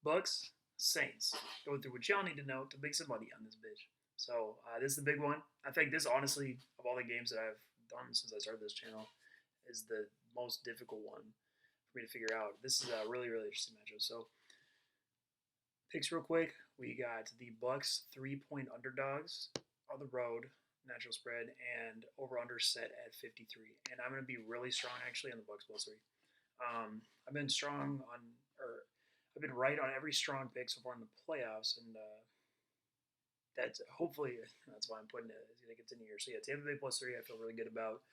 Bucs Saints. Go through what y'all need to know to make some money on this bitch. So this is the big one. I think this, honestly, of all the games that I've done since I started this channel, is the most difficult one for me to figure out. This is a really, really interesting matchup. So picks real quick. We got the Bucs 3-point underdogs on the road, natural spread, and over under set at 53. And I'm going to be really strong actually on the Bucs plus three. I've been strong on, or I've been right on every strong pick so far in the playoffs, and that's hopefully that's why I'm putting it. It's going to continue here. So yeah, Tampa Bay plus three, I feel really good about,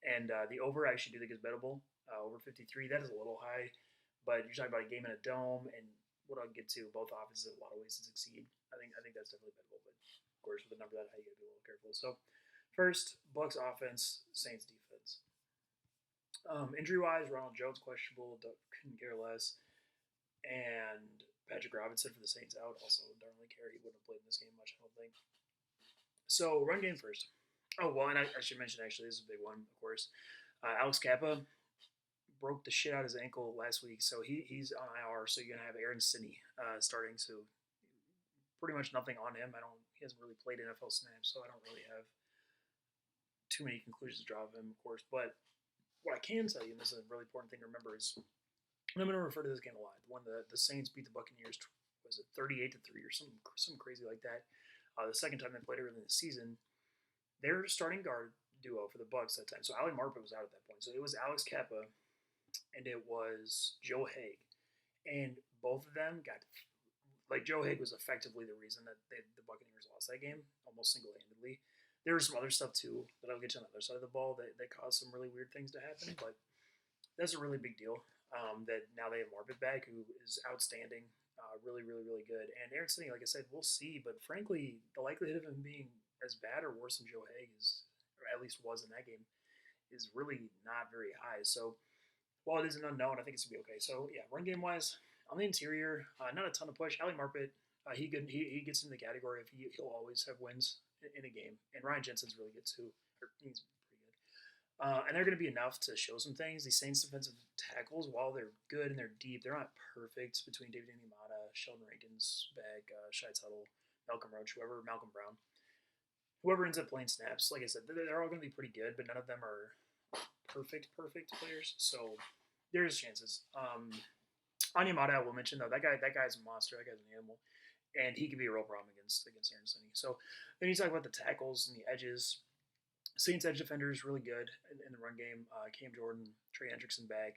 and the over I actually do think is bettable. Over 53, that is a little high, but you're talking about a game in a dome, and what I'll get to, both offenses have a lot of ways to succeed. I think that's definitely bettable, but of course with a number that high, you got to be a little careful. So first, Bucs offense, Saints defense. Injury-wise, Ronald Jones questionable, couldn't care less. And Patrick Robinson for the Saints out. Also, don't really care. He wouldn't have played in this game much, I don't think. So, run game first. Oh, well, and I should mention, actually, this is a big one, of course. Alex Kappa broke the shit out of his ankle last week, so he's on IR. So, you're going to have Aaron Stinnie starting. So, pretty much nothing on him. He hasn't really played NFL snaps, so I don't really have too many conclusions to draw of him, of course. But what I can tell you, and this is a really important thing to remember, is I'm going to refer to this game a lot. When the Saints beat the Buccaneers, was it 38-3 or something crazy like that? The second time they played early in the season, their starting guard duo for the Bucs that time. So Ali Marpet was out at that point. So it was Alex Kappa and it was Joe Haeg, and both of them got, like, Joe Haeg was effectively the reason that the Buccaneers lost that game almost single-handedly. There was some other stuff too that I'll get to on the other side of the ball that caused some really weird things to happen, but that's a really big deal. That now they have Marpet back, who is outstanding, really, really, really good. And Aaron Stinnie, like I said, we'll see. But frankly, the likelihood of him being as bad or worse than Joe Haeg is, or at least was in that game, is really not very high. So while it is an unknown, I think it's gonna be okay. So yeah, run game wise, on the interior, not a ton of push. Ali Marpet, he gets into the category of he'll always have wins in a game. And Ryan Jensen's really good too. He's pretty good. And they're going to be enough to show some things. These Saints defensive tackles, while they're good and they're deep, they're not perfect between David Onyemata, Sheldon Rankins, Bag, Shai Tuttle, Malcolm Roach, Malcolm Brown. Whoever ends up playing snaps, like I said, they're all going to be pretty good, but none of them are perfect players. So there's chances. Onyemata, I will mention, though, that guy's a monster. That guy's an animal. And he could be a real problem against Aaron Stinnie. So then you talk about the tackles and the edges. Saints edge defenders really good in the run game. Cam Jordan, Trey Hendrickson back.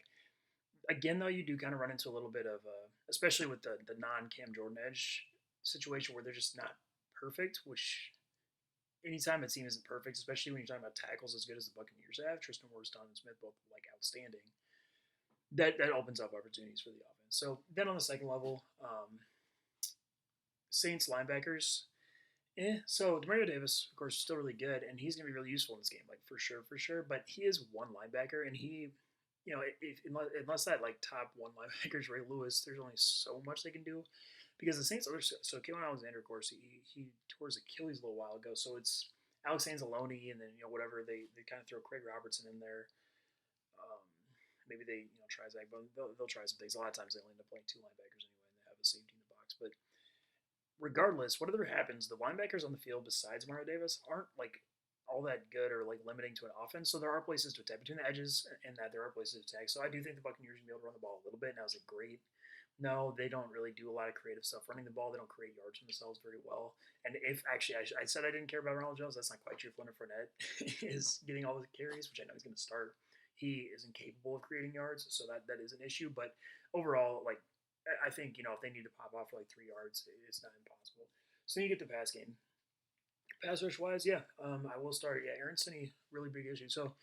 Again, though, you do kind of run into a little bit of, especially with the non-Cam Jordan edge situation where they're just not perfect, which anytime a team isn't perfect, especially when you're talking about tackles as good as the Buccaneers have, Tristan Wirfs, Donovan Smith, both like outstanding, that opens up opportunities for the offense. So then on the second level, Saints linebackers, so Demario Davis, of course, is still really good, and he's going to be really useful in this game, like for sure. But he is one linebacker, and he, unless that like top one linebacker is Ray Lewis, there's only so much they can do, because the Saints are so. Kalen Alexander, of course, he tore his Achilles a little while ago, so it's Alex Anzalone, and then whatever they kind of throw Craig Robertson in there. Maybe they try Zach, but they'll try some things. A lot of times they'll end up playing two linebackers anyway, and they have a safety in the box, but regardless, whatever happens, the linebackers on the field besides Mario Davis aren't like all that good or like limiting to an offense. So there are places to attack between the edges, and that there are places to attack. So I do think the Buccaneers will be able to run the ball a little bit. And I was like, great. No, they don't really do a lot of creative stuff running the ball. They don't create yards for themselves very well. And if actually I said I didn't care about Ronald Jones, that's not quite true. Leonard Fournette is getting all the carries, which I know he's going to start. He is incapable of creating yards, so that is an issue. But overall, like, I think, if they need to pop off for like 3 yards, it's not impossible. So you get the pass game. Pass rush wise, yeah, I will start. Yeah, Aaron Stinnie, really big issue. So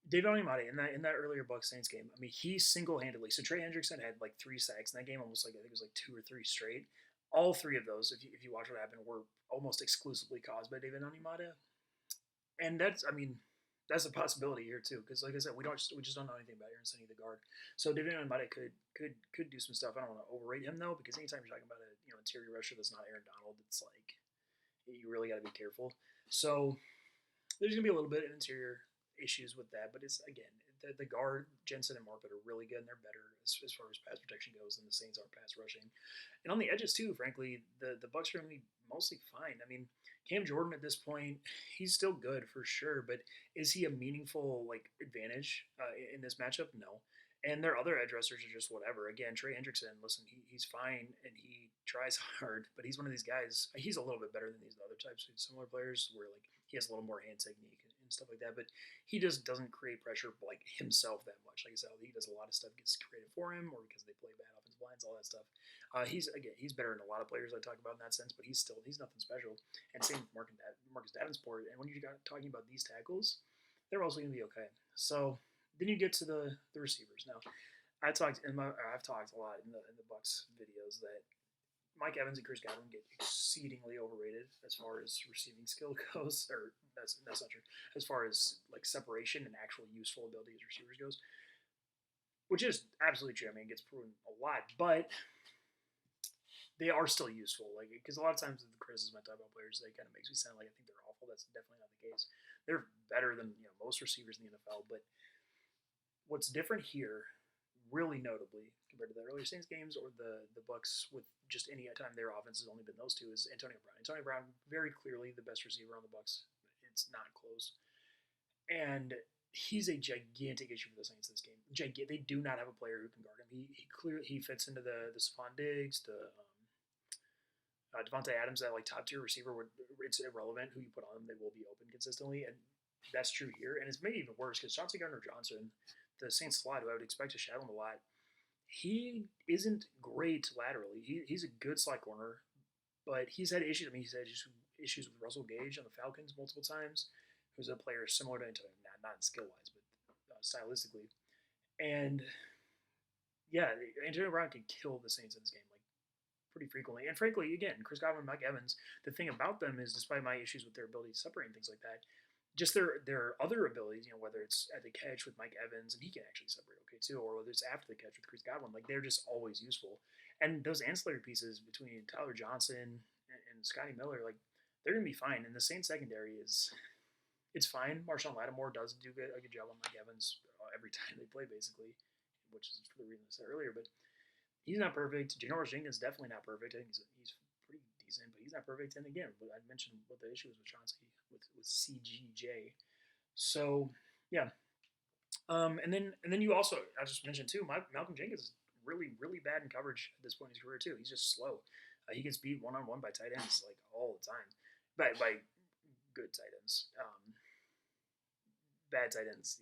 David Onyemata in that earlier Bucs Saints game, I mean, he single-handedly. So Trey Hendrickson had like 3 sacks in that game, almost like I think it was like 2 or 3 straight. All 3 of those, if you watch what happened, were almost exclusively caused by David Onyemata. And that's a possibility here too, because like I said, we just don't know anything about Aaron Stinnie, the guard. So David Onyemata could do some stuff. I don't want to overrate him though, because anytime you're talking about a interior rusher that's not Aaron Donald, it's like you really got to be careful. So there's gonna be a little bit of interior issues with that, but it's again the guard Jensen and Marpet are really good, and they're better as far as pass protection goes than the Saints are pass rushing. And on the edges too, frankly, the Bucs are going to be mostly fine. I mean, Cam Jordan at this point, he's still good for sure, but is he a meaningful like advantage in this matchup? No. And their other edge rushers are just whatever. Again, Trey Hendrickson, listen, he's fine and he tries hard, but he's one of these guys. He's a little bit better than these other types of similar players where like he has a little more hand technique and stuff like that. But he just doesn't create pressure like himself that much. Like I said, he does a lot of stuff gets created for him, or because they play bad offensive lines, all that stuff. He's better than a lot of players I talk about in that sense, but he's nothing special. And same with Marcus Davenport. And when you're talking about these tackles, they're also going to be okay. So then you get to the receivers. Now, I've talked a lot in the Bucs videos that Mike Evans and Chris Godwin get exceedingly overrated as far as receiving skill goes, or that's not true. As far as like separation and actual useful ability as receivers goes, which is absolutely true. I mean, it gets proven a lot, but they are still useful. Like because a lot of times the criticism I talk about players, they kind of makes me sound like I think they're awful. That's definitely not the case. They're better than most receivers in the NFL, but what's different here, really notably, compared to the earlier Saints games or the Bucs with just any time their offense has only been those two, is Antonio Brown. Antonio Brown, very clearly the best receiver on the Bucs. It's not close. And he's a gigantic issue for the Saints this game. They do not have a player who can guard him. He fits into the Stephon Diggs, the Devontae Adams, that like top tier receiver. It's irrelevant who you put on them; they will be open consistently, and that's true here. And it's maybe even worse because Chauncey Gardner-Johnson, the Saints slot, who I would expect to shadow him a lot, he isn't great laterally. He's a good slot corner, but he's had issues. I mean, he's had issues with Russell Gage on the Falcons multiple times, who's a player similar to Antonio, not skill-wise, but stylistically. And yeah, Antonio Brown can kill the Saints in this game like pretty frequently. And frankly, again, Chris Godwin, Mike Evans, the thing about them is, despite my issues with their ability to separate and things like that, just their other abilities, whether it's at the catch with Mike Evans, and he can actually separate okay too, or whether it's after the catch with Chris Godwin, like they're just always useful. And those ancillary pieces between Tyler Johnson and Scotty Miller, like they're gonna be fine. And the Saints secondary it's fine. Marshawn Lattimore does do a good job on Mike Evans every time they play, basically, which is for the reason I said earlier. But he's not perfect. Janoris Jenkins definitely not perfect. I think he's pretty decent, but he's not perfect. And again, I mentioned what the issue is with Chauncey with CGJ. So yeah, and then you also, I just mentioned too, Malcolm Jenkins is really bad in coverage at this point in his career too. He's just slow. He gets beat one-on-one by tight ends like all the time, by good tight ends. Bad tight ends,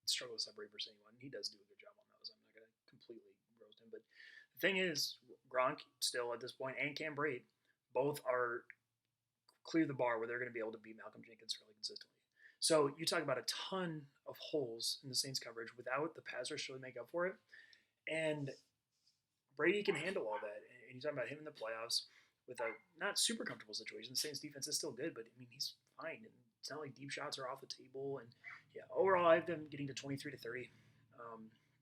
struggle to separate versus anyone. He does do a good job on those. I'm not gonna completely roast him, but the thing is, Gronk still at this point and Cam Brate both are clear the bar where they're going to be able to beat Malcolm Jenkins fairly consistently. So you talk about a ton of holes in the Saints coverage without the pass rush to really make up for it. And Brady can handle all that. And you talk about him in the playoffs with a not super comfortable situation. The Saints defense is still good, but I mean, he's fine. And it's not like deep shots are off the table. And yeah, overall, I have them getting to 23 to 30.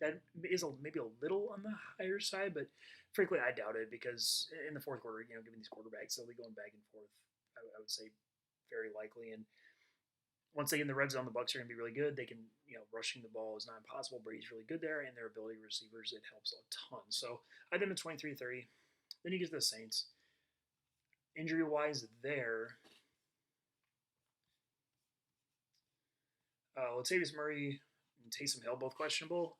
That is maybe a little on the higher side, but frankly, I doubt it because in the fourth quarter, given these quarterbacks, they'll be going back and forth. I would say very likely. And once they get in the red zone, the Bucs are going to be really good. They can, rushing the ball is not impossible. Brady's really good there, and their ability receivers, it helps a ton. So I think at 23-30. Then you get to the Saints. Injury-wise there, Latavius Murray and Taysom Hill, both questionable.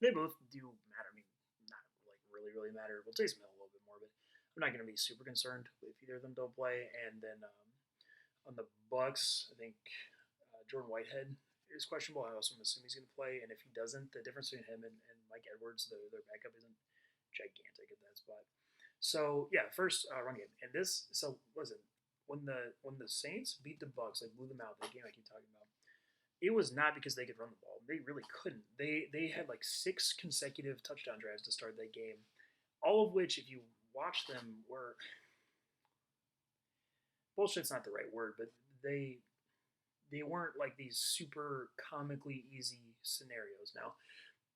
They both do matter. I mean, not like really matter. Well, Taysom Hill a little bit more, but I'm not going to be super concerned if either of them don't play. And then on the Bucs, I think Jordan Whitehead is questionable. I also assume he's going to play. And if he doesn't, the difference between him and Mike Edwards, their backup, isn't gigantic at that spot. So yeah, first run game. And this, so listen, when the Saints beat the Bucs, they blew them out. That game I keep talking about. It was not because they could run the ball. They really couldn't. They had like 6 consecutive touchdown drives to start that game, all of which, if you watch them, were bullshit's not the right word, but they weren't like these super comically easy scenarios. Now,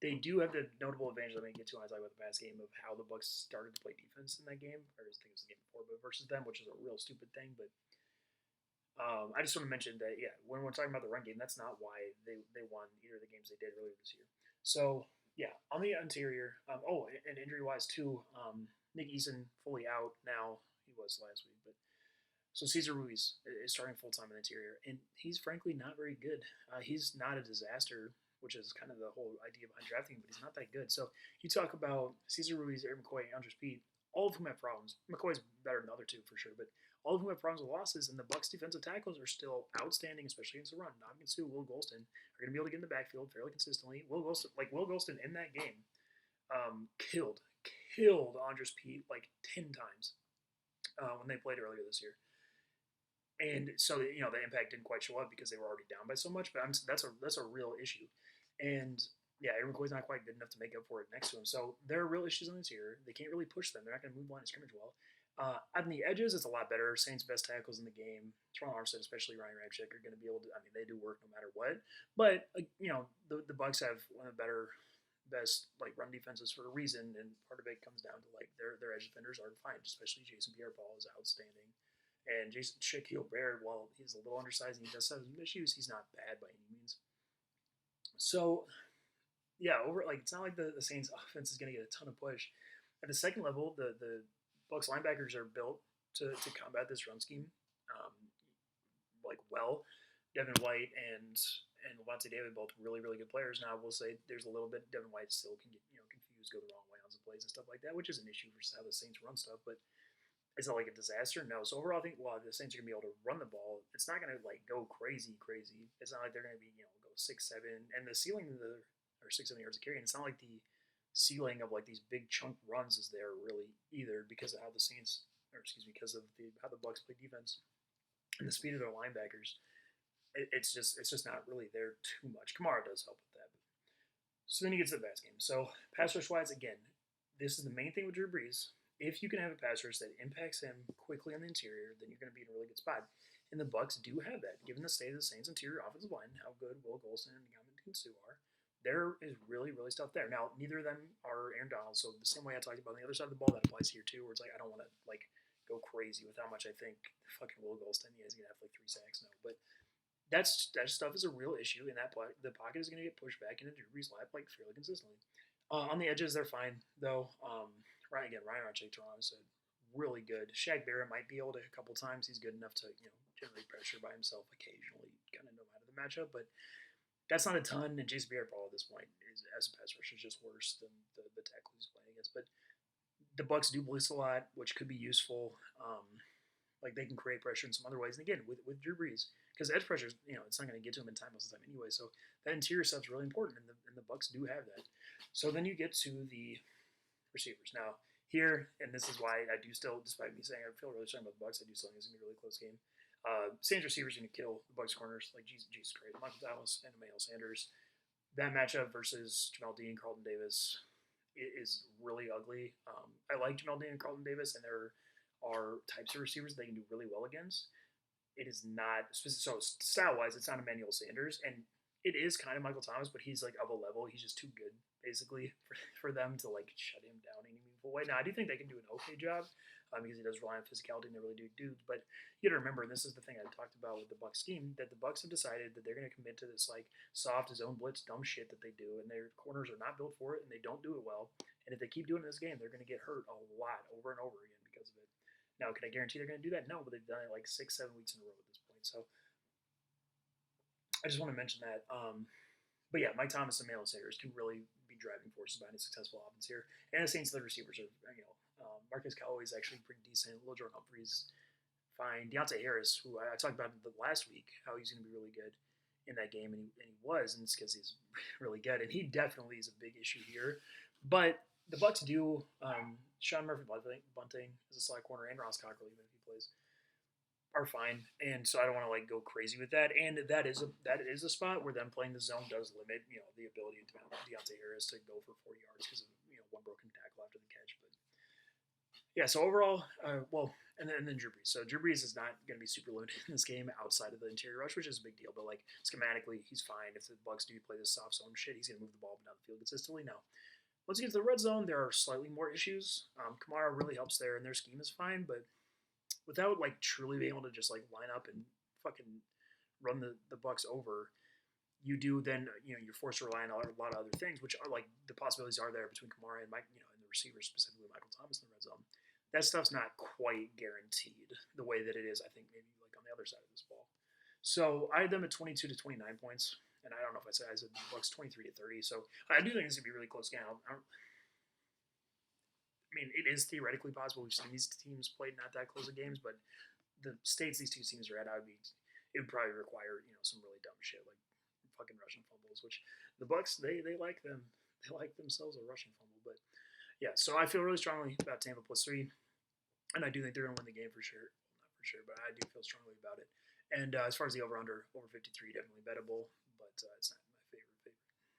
they do have the notable advantage that I'm going to get to when I talk about the past game of how the Bucs started to play defense in that game. Or I think it was the game before, but versus them, which is a real stupid thing. But I just want to mention that, yeah, when we're talking about the run game, that's not why they won either of the games they did earlier this year. So, yeah, on the interior, and injury wise, too, Nick Eason fully out now. He was last week, but so Cesar Ruiz is starting full time in the interior, and he's frankly not very good. He's not a disaster, which is kind of the whole idea behind drafting him, but he's not that good. So you talk about Cesar Ruiz, Eric McCoy, Andrew Speed, all of whom have problems. McCoy's better than the other two for sure, but all of whom have problems with losses, and the Bucs defensive tackles are still outstanding, especially against the run. Ndamukong Suh, Will Golston are going to be able to get in the backfield fairly consistently. Will Golston in that game, killed Andres Pete like 10 times when they played earlier this year. And so the impact didn't quite show up because they were already down by so much. But that's a real issue, and yeah, Aaron McCoy's not quite good enough to make up for it next to him. So there are real issues on the interior. They can't really push them. They're not going to move line of scrimmage well. On the edges, it's a lot better. Saints' best tackles in the game, Teron Armstead, especially Ryan Ramczyk, are going to be able to. I mean, they do work no matter what. But the Bucs have one of the best like run defenses for a reason, and part of it comes down to like their edge defenders are fine, especially Jason Pierre-Paul is outstanding. And Jason Shaquille Barrett, while he's a little undersized and he does have some issues, he's not bad by any means. So, yeah, it's not like the Saints offense is going to get a ton of push. At the second level, the Bucs linebackers are built to combat this run scheme, um, well. Devin White and Levante David, both really really good players. Now, I will say there's a little bit Devin White still can get confused, go the wrong way on some plays and stuff like that, which is an issue for how the Saints run stuff, but it's not like a disaster. No. So overall, I think while the Saints are gonna be able to run the ball, it's not gonna like go crazy. It's not like they're gonna be go 6-7, and the ceiling of the or 6-7 yards of carry. And it's not like the ceiling of like these big chunk runs is there really either because of how the Saints because of how the Bucs play defense and the speed of their linebackers. It's just not really there too much. Kamara does help with that. So then he gets to the pass game. So pass rush wise, again, this is the main thing with Drew Brees. If you can have a pass rush that impacts him quickly on the interior, then you're going to be in a really good spot. And the Bucs do have that, given the state of the Saints' interior offensive line, how good Will Golston and Ndamukong Suh are. There is really, really stuff there. Now, neither of them are Aaron Donald, so the same way I talked about on the other side of the ball, that applies here too. Where it's like I don't want to go crazy with how much I think fucking Will Golston is going to have 3 sacks. No, but that stuff is a real issue, and the pocket is going to get pushed back into Drew Brees' lap fairly consistently. On the edges, they're fine though. Ryan Ramczyk, Toronto said really good. Shaq Barrett might be able to a couple times. He's good enough to generate pressure by himself occasionally, kind of no matter the matchup. But that's not a ton. And Jason Pierre-Paul at this point is as a pass rusher is just worse than the tackle he's playing against. But the Bucs do blitz a lot, which could be useful. They can create pressure in some other ways. And again, with Drew Brees, because edge pressure, it's not going to get to him in time most of the time anyway. So that interior stuff's really important, and the Bucs do have that. So then you get to the receivers. Now, here, and this is why I do still, despite me saying I feel really strong about the Bucs, I do still think it's going to be a really close game. Saints receivers are going to kill the Bucs corners like Jesus Christ. Michael Thomas and Emmanuel Sanders. That matchup versus Jamel Dean and Carlton Davis is really ugly. I like Jamel Dean and Carlton Davis, and there are types of receivers they can do really well against. It is not so style-wise, it's not Emmanuel Sanders, and it is kind of Michael Thomas, but he's like of a level. He's just too good, basically, for them to like shut him down in any meaningful way. Now, I do think they can do an okay job because he does rely on physicality and they really do dudes. But you got to remember, and this is the thing I talked about with the Bucs scheme, that the Bucs have decided that they're going to commit to this like soft zone blitz dumb shit that they do, and their corners are not built for it, and they don't do it well. And if they keep doing this game, they're going to get hurt a lot over and over again because of it. Now, can I guarantee they're going to do that? No, but they've done it like 6-7 weeks in a row at this point. So I just want to mention that. But yeah, Mike Thomas and Emmanuel Sanders can really be driving forces behind a successful offense here. And the Saints, the receivers are, Marcus Callaway is actually pretty decent. Lil Jordan Humphries, fine. Deontay Harris, who I talked about last week, how he's going to be really good in that game, and he was, and it's because he's really good. And he definitely is a big issue here. But the Bucs do. Sean Murphy-Bunting is a slot corner, and Ross Cockrell, even if he plays, are fine. And so I don't want to go crazy with that. And that is a spot where them playing the zone does limit the ability of Deontay Harris to go for 40 yards because of one broken tackle after the catch. But yeah, so overall, and then Drew Brees. So Drew Brees is not going to be super limited in this game outside of the interior rush, which is a big deal. But schematically, he's fine. If the Bucs do play this soft zone shit, he's going to move the ball down the field consistently. Now, once you get to the red zone, there are slightly more issues. Kamara really helps there, and their scheme is fine. But without truly being able to just line up and fucking run the Bucs over, you do then you're forced to rely on a lot of other things, which are like the possibilities are there between Kamara and Mike, and the receivers, specifically Michael Thomas in the red zone. That stuff's not quite guaranteed the way that it is, I think, maybe like on the other side of this ball. So I had them at 22 to 29 points, and I don't know if I said Bucs 23 to 30. So I do think it's gonna be a really close game. I mean, it is theoretically possible. We've seen these teams played not that close of games, but the states these two teams are at, it would probably require some really dumb shit like fucking rushing fumbles, which the Bucs they like them. They like themselves a rushing fumble, but yeah. So I feel really strongly about Tampa +3, and I do think they're gonna win the game for sure. Well, not for sure, but I do feel strongly about it. And as far as the over/under, over 53, definitely bettable, but it's not